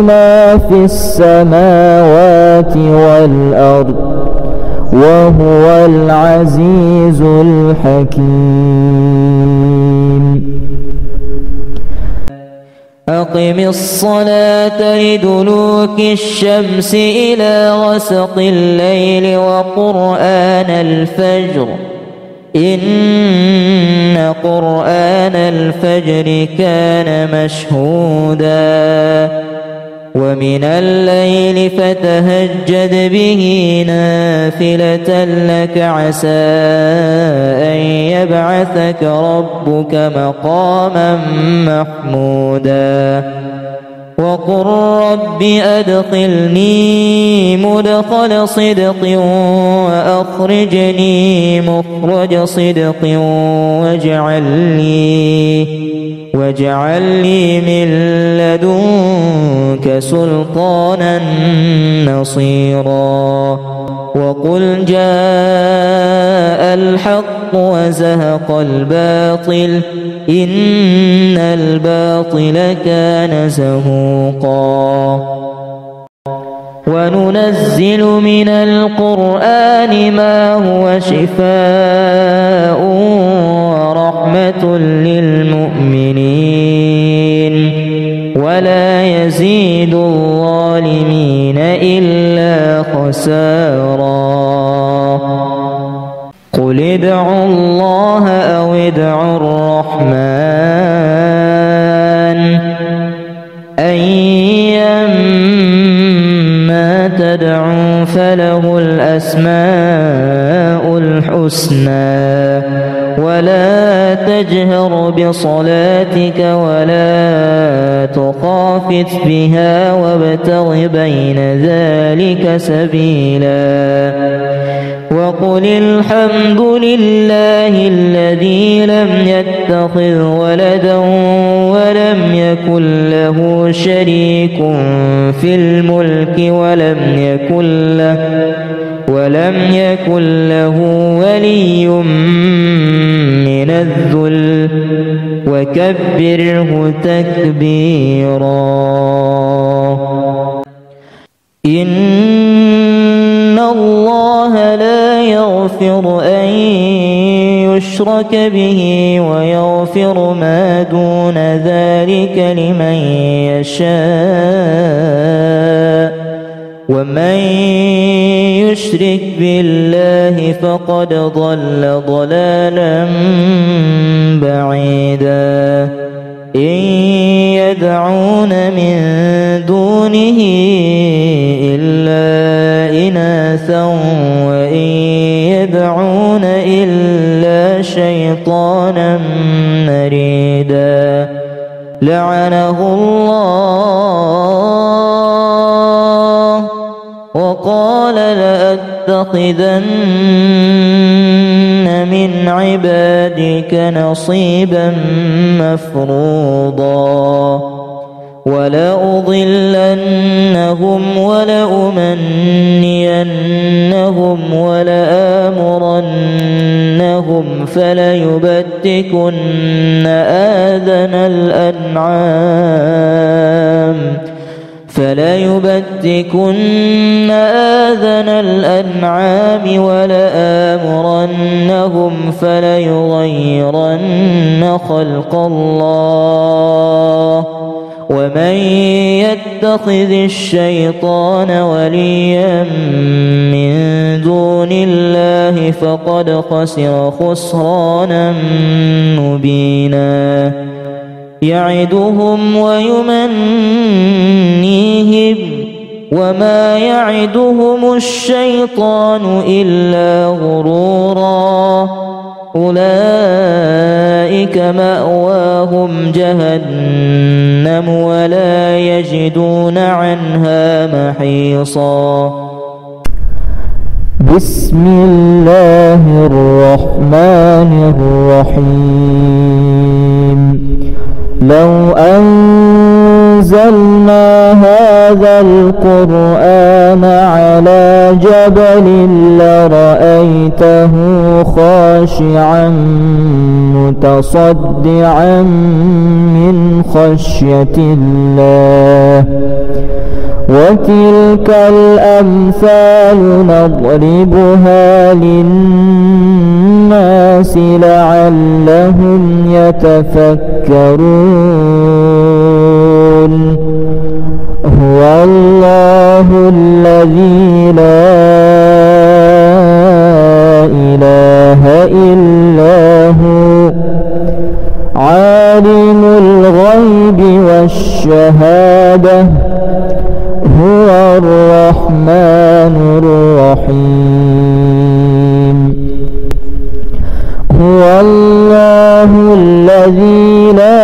C: ما في السماوات والأرض وهو العزيز الحكيم
B: أقم الصلاة لدلوك الشمس إلى غسق الليل وقرآن الفجر إن قرآن الفجر كان مشهودا ومن الليل فتهجد به نافلة لك عسى أن يبعثك ربك مقاما محمودا وقل رب أدخلني مدخل صدق وأخرجني مخرج صدق واجعل لي من لدنك سلطانا نصيرا وقل جاء الحق وزهق الباطل إن الباطل كان زهوقا وننزل من القرآن ما هو شفاء ورحمة للمؤمنين ولا يزيد الظالمين إلا خسارا قل ادعوا الله أو ادعوا الرحمن أيما تدعوا فله الأسماء الحسنى ولا تجهر بصلاتك ولا تخافت بها وابتغ بين ذلك سبيلا وقل الحمد لله الذي لم يتخذ ولدا ولم يكن له شريك في الملك ولم يكن له ولي من الذل وكبره تكبيرا إن الله لا يغفر أن يشرك به ويغفر ما دون ذلك لمن يشاء ومن يشرك بالله فقد ضل ضلالا بعيدا إن يدعون من دونه إلا إناثا وإن يدعون إلا شيطانا مريدا لعنه الله وقال لأتخذن من عبادك نصيبا مفروضا ولأضلنهم ولأمنينهم ولآمرنهم فليبتكن آذان الأنعام ولآمرنهم فليغيرن خلق الله ومن يتخذ الشيطان وليا من دون الله فقد خسر خسرانا مبينا يعدهم ويمنيهم وما يعدهم الشيطان إلا غرورا أولئك مأواهم جهنم ولا يجدون عنها محيصا.
C: بسم الله الرحمن الرحيم. لو أنزلنا هذا القرآن على جبل لرأيته خاشعا متصدعا من خشية الله وتلك الأمثال نضربها للناس لعلهم يتفكرون. هو الله الذي لا إله إلا هو عالم الغيب والشهادة هو الرحمن الرحيم. هو الله الذي لا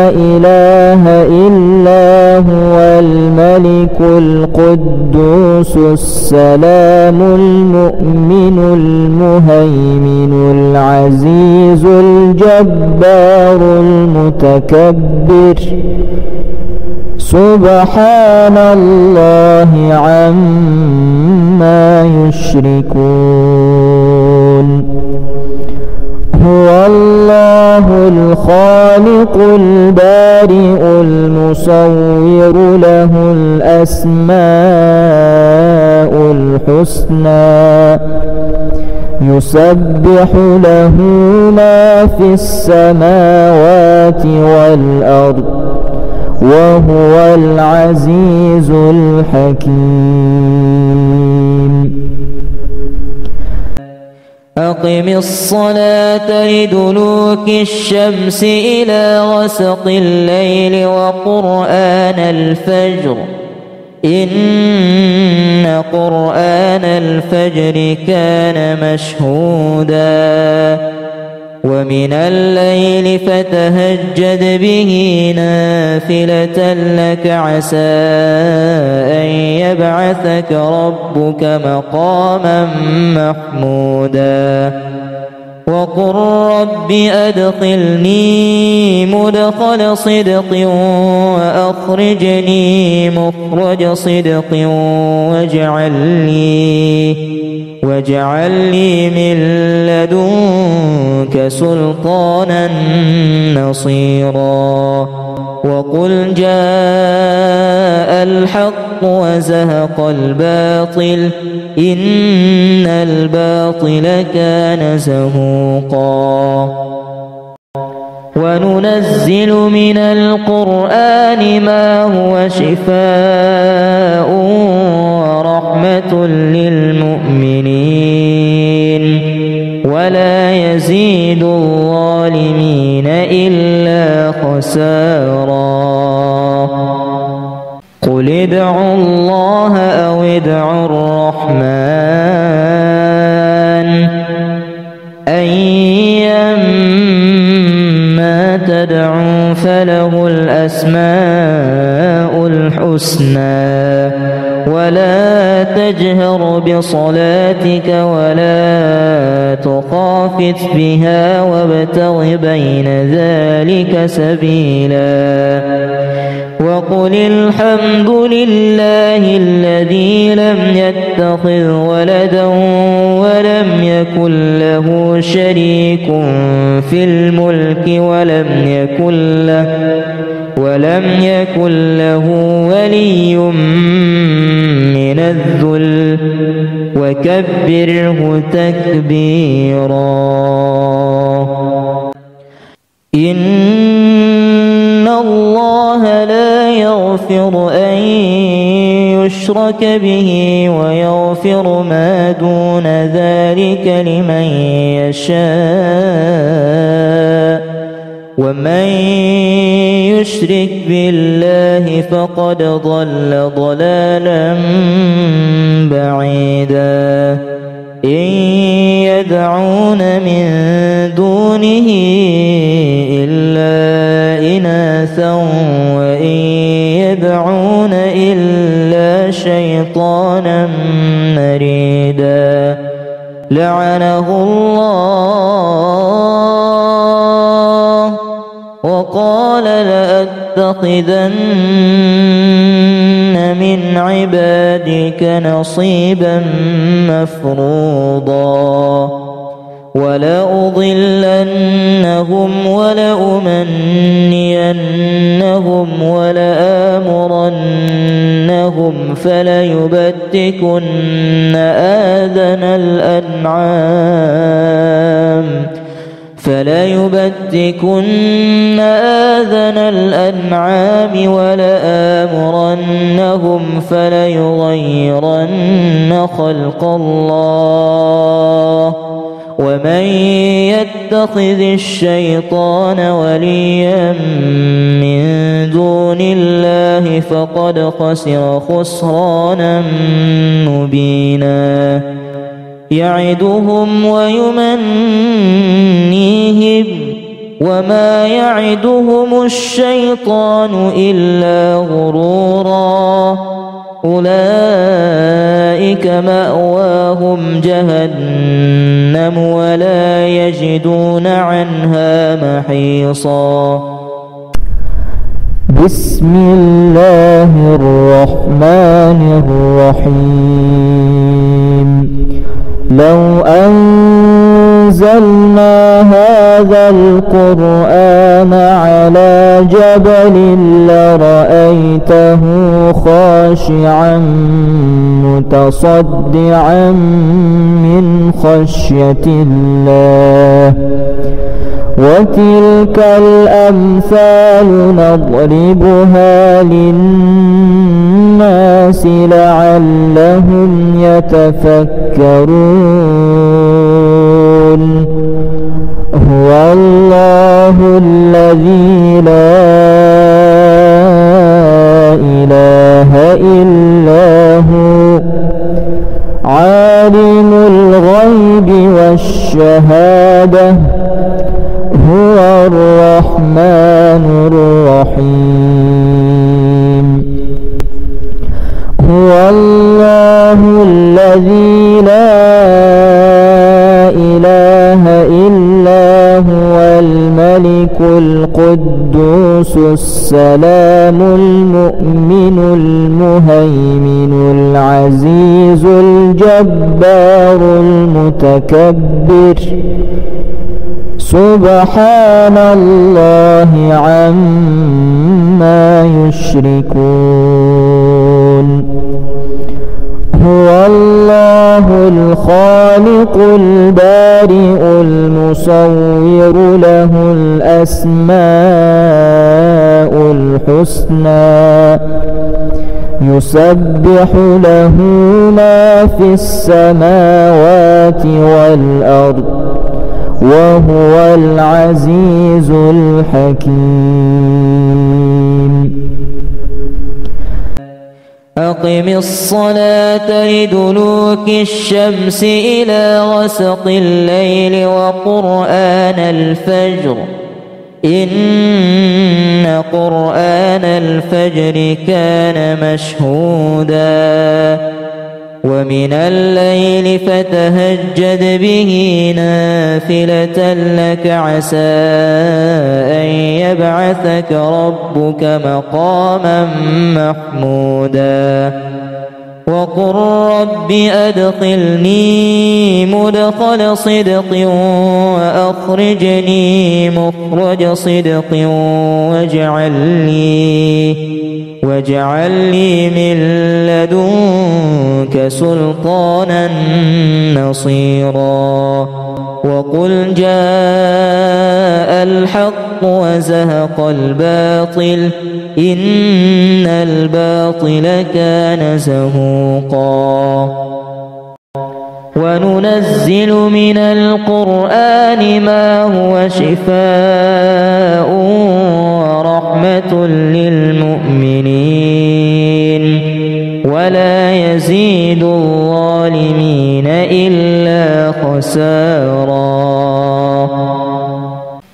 C: إله إلا هو الملك القدوس السلام المؤمن المهيمن العزيز الجبار المتكبر سبحان الله عما يشركون. هو الله الخالق البارئ المصور له الأسماء الحسنى يسبح له ما في السماوات والأرض وهو العزيز الحكيم.
B: أقم الصلاة لدلوك الشمس إلى غسق الليل وقرآن الفجر إن قرآن الفجر كان مشهودا ومن الليل فتهجد به نافلة لك عسى أن يبعثك ربك مقاما محمودا. وقل رب أدخلني مدخل صدق وأخرجني مخرج صدق واجعل لي من لدنك سلطانا نصيرا. وقل جاء الحق وزهق الباطل إن الباطل كان زهوقا. وننزل من القرآن ما هو شفاء ورحمة للمؤمنين ولا يزيد الظالمين إلا خسارا. قل ادعوا الله أو ادعوا الرحمن أيما تدعوا فله الأسماء الحسنى ولا تجهر بصلاتك ولا تخافت بها وابتغ بين ذلك سبيلا. وقل الحمد لله الذي لم يتخذ ولدا ولم يكن له شريك في الملك ولم يكن له ولي من الذل وكبره تكبيرا. إن الله لا يغفر أن يشرك به ويغفر ما دون ذلك لمن يشاء ومن يشرك بالله فقد ضل ضلالا بعيدا إن يدعون من دونه إلا إناثا وإن يدعون إلا شيطانا مريدا لعنه الله وقال لأتخذن من عبادك نصيبا مفروضا ولأضلنهم ولأمنينهم ولآمرنهم فليبتكن آذان الأنعام ولآمرنهم فليغيرن خلق الله ومن يتخذ الشيطان وليا من دون الله فقد خسر خسرانا مبينا يعدهم ويمنيهم وما يعدهم الشيطان إلا غرورا أولئك مأواهم جهنم ولا يجدون عنها محيصا
C: بسم الله الرحمن الرحيم لو أنزلنا هذا القرآن على جبل لرأيته خاشعا متصدعا من خشية الله وتلك الأمثال نضربها للناس لعلهم يتفكرون هو الله الذي لا إله إلا هو عالم الغيب والشهادة هو الرحمن الرحيم هو الله الذي لا إله إلا هو الملك القدوس السلام المؤمن المهيمن العزيز الجبار المتكبر سبحان الله عما يشركون هو الله الخالق البارئ المصور له الأسماء الحسنى يسبح له ما في السماوات والأرض وهو العزيز الحكيم
B: أقم الصلاة لدلوك الشمس إلى غسق الليل وقرآن الفجر إن قرآن الفجر كان مشهودا ومن الليل فتهجد به نافلة لك عسى أن يبعثك ربك مقاما محمودا وقل رب أدخلني مدخل صدق وأخرجني مخرج صدق واجعل لي من لدنك سلطانا نصيرا وقل جاء الحق وزهق الباطل إن الباطل كان زهوقا وننزل من القرآن ما هو شفاء ورحمة للمؤمنين ولا يزيد الظالمين إلا خسارا.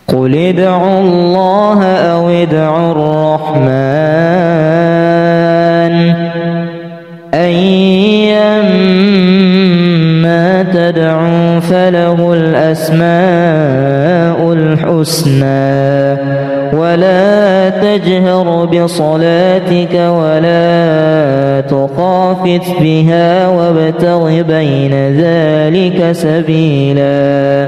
B: قل ادعوا الله أو ادعوا الرحمن أيما تدعوا فله الأسماء الحسنى ولا تجهر بصلاتك ولا تخافت بها وابتغ بين ذلك سبيلا.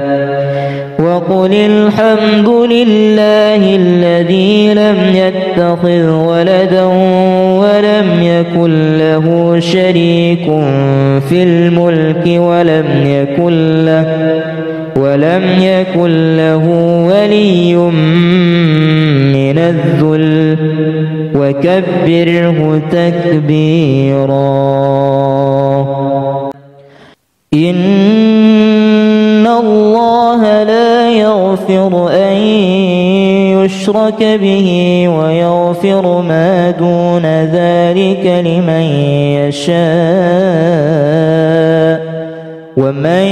B: وقل الحمد لله الذي لم يتخذ ولدا ولم يكن له شريك في الملك ولم يكن له ولي من الذل وكبره تكبيرا. إن الله لا يغفر أن يشرك به ويغفر ما دون ذلك لمن يشاء ومن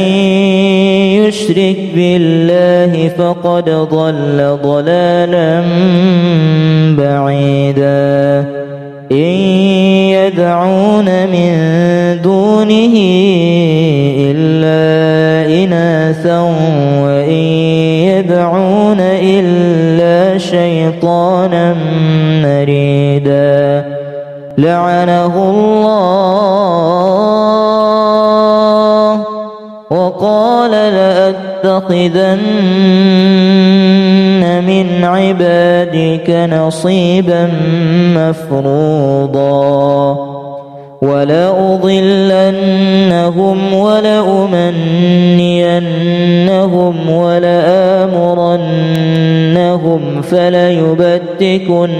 B: يشرك بالله فقد ضل ضلالا بعيدا. إن يدعون من دونه إلا إناثا وإن يدعون إلا شيطانا مريدا لعنه الله وقال لأتخذن من عبادك نصيبا مفروضا ولأضلنهم ولأمنينهم ولآمرنهم فليبتكن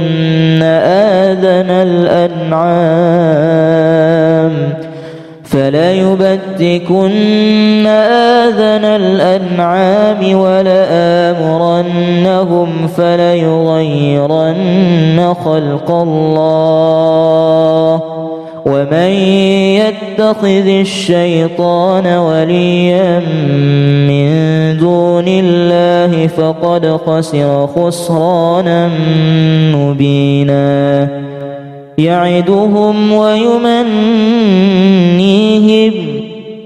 B: آذان الأنعام ولآمرنهم فليغيرن خلق الله ومن يتخذ الشيطان وليا من دون الله فقد خسر خسرانا مبينا. يعدهم ويمنيهم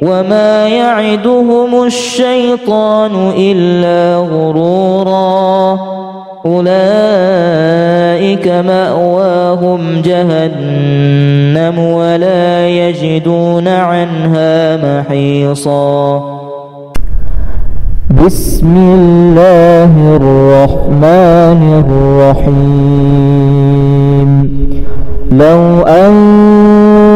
B: وما يعدهم الشيطان إلا غرورا. أولئك مأواهم جهنم ولا يجدون عنها محيصا.
C: بسم الله الرحمن الرحيم. لو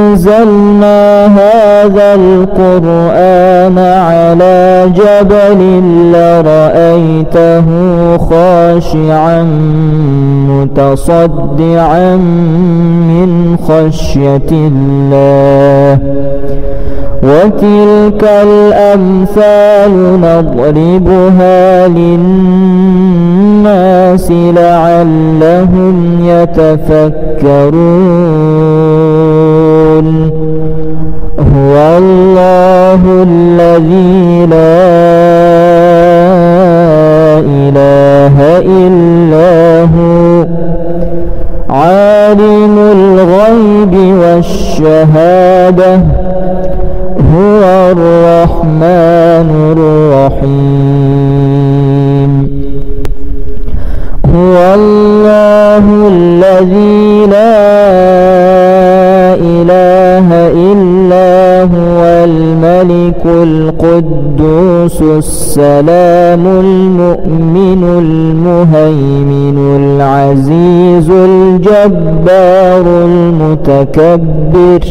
C: أنزلنا هذا القرآن على جبل لرأيته خاشعا متصدعا من خشية الله. وتلك الأمثال نضربها للناس لعلهم يتفكرون. هو الله الذي لا إله إلا هو عالم الغيب والشهادة هو الرحمن الرحيم. هو الله الذي لا إله إلا هو الملك القدوس السلام المؤمن المهيمن العزيز الجبار المتكبر.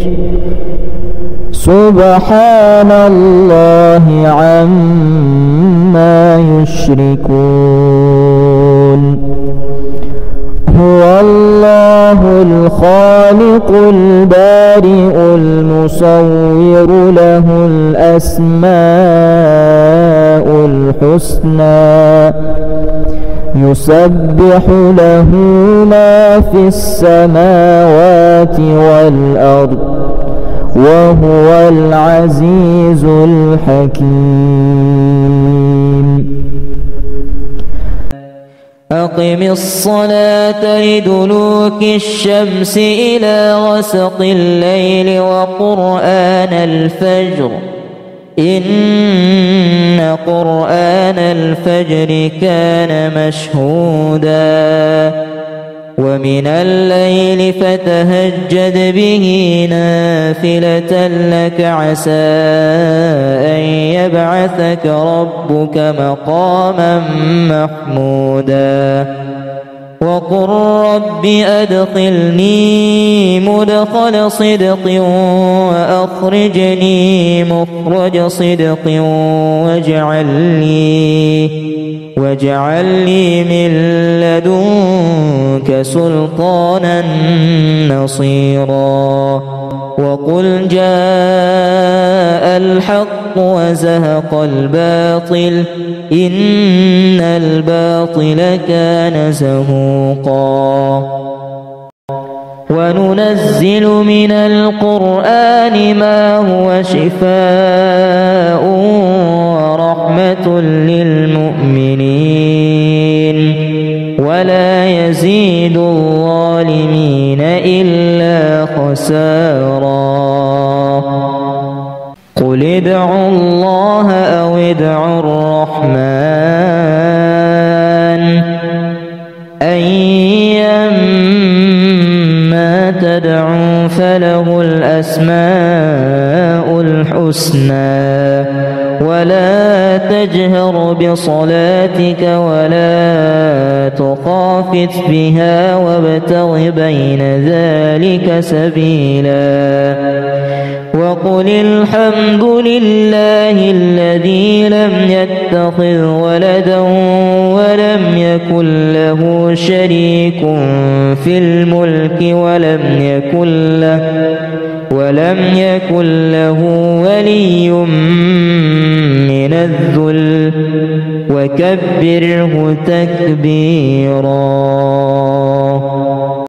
C: سبحان الله عما يشركون. هو الله الخالق الخالق البارئ المصور له الأسماء الحسنى يسبح له ما في السماوات والأرض وهو العزيز الحكيم. أقم الصلاة لدلوك الشمس إلى غسق الليل وقرآن الفجر إن قرآن الفجر كان مشهودا ومن الليل فتهجد به نافلة لك عسى أن يبعثك ربك مقاما محمودا وقل رب أدخلني مدخل صدق وأخرجني مخرج صدق واجعل لي من لدنك سلطانا نصيرا وقل جاء الحق وزهق الباطل إن الباطل كان زهوقا وننزل من القرآن ما هو شفاء ورحمة للمؤمنين ولا يزيد الظالمين إلا خسارا قل ادعوا الله أو ادعوا الرحمن أيما تدعوا فله الأسماء الحسنى ولا تجهر بصلاتك ولا تخافت بها وابتغ بين ذلك سبيلا وقل الحمد لله الذي لم يتخذ ولدا ولم يكن له شريك في الملك ولم يكن له ولي من الذل وكبره تكبيرا.